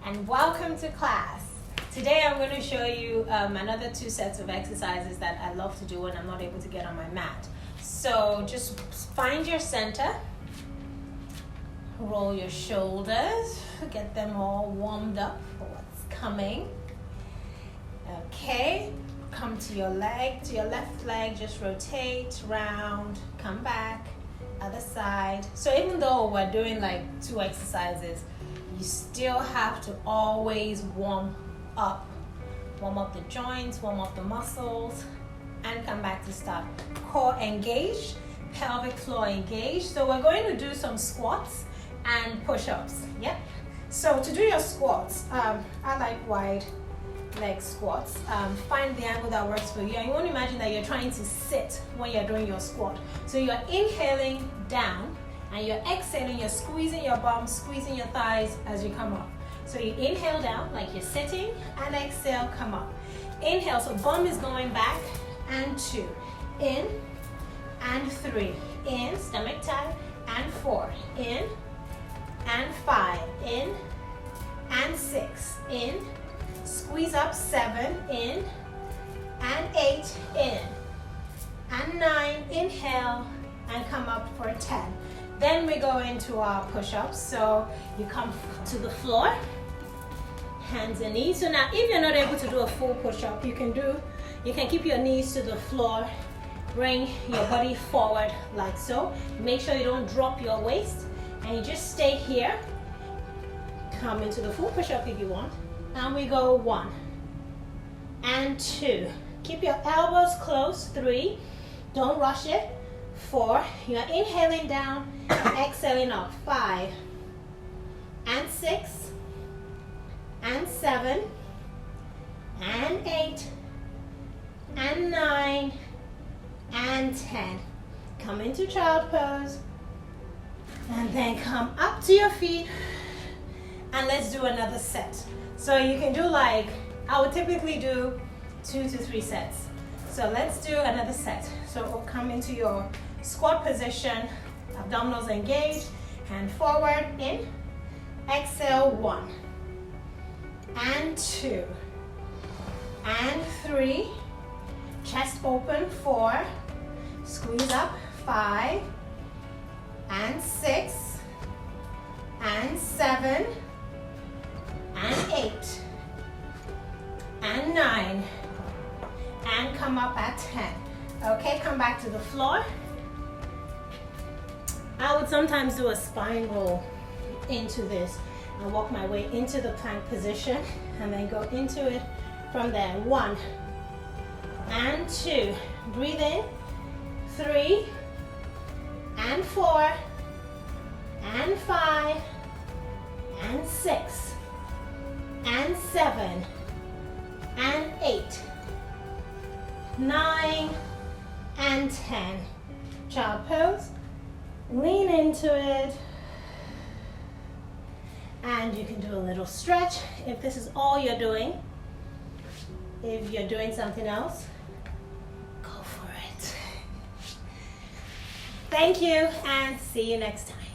and welcome to class. Today I'm going to show you another 2 sets of exercises that I love to do when I'm not able to get on my mat. So just find your center, roll your shoulders, get them all warmed up for what's coming. Okay, come to your leg, to your left leg, just rotate, round, come back, other side. So even though we're doing like 2 exercises, you still have to always warm up the joints, warm up the muscles, and come back to start. Core engaged, pelvic floor engaged. So we're going to do some squats and push-ups. Yep. So to do your squats, I like wide leg squats. Find the angle that works for you. And you want to imagine that you're trying to sit when you're doing your squat. So you're inhaling down and you're exhaling, you're squeezing your bum, squeezing your thighs as you come up. So you inhale down like you're sitting and exhale, come up. Inhale, so bum is going back, and 2. In and 3. In, stomach tight, and 4. In and 5. In and 6. In, squeeze up, 7. In and 8. In and 9. Inhale and come up for 10. Then we go into our push-ups. So you come to the floor, hands and knees. So now if you're not able to do a full push-up, you can keep your knees to the floor, bring your body forward like so. Make sure you don't drop your waist and you just stay here. Come into the full push-up if you want. And we go 1 and 2. Keep your elbows close. 3. Don't rush it. 4. You're inhaling down, exhaling up. 5 and 6 and 7 and 8 and 9 and 10. Come into child pose and then come up to your feet and let's do another set. So you can do like, I would typically do 2 to 3 sets. So let's do another set. So we'll come into your squat position, abdominals engaged, hand forward, in, exhale, 1 and 2 and 3, chest open, 4, squeeze up, 5 and 6 and 7 and 8 and 9 and come up at 10. Okay, come back to the floor. I would sometimes do a spine roll into this and walk my way into the plank position and then go into it from there. 1 and 2. Breathe in. 3 and 4 and 5 and 6 and 7 and 8, 9 and 10. Child pose. Lean into it. And you can do a little stretch if this is all you're doing. If you're doing something else, go for it. Thank you and see you next time.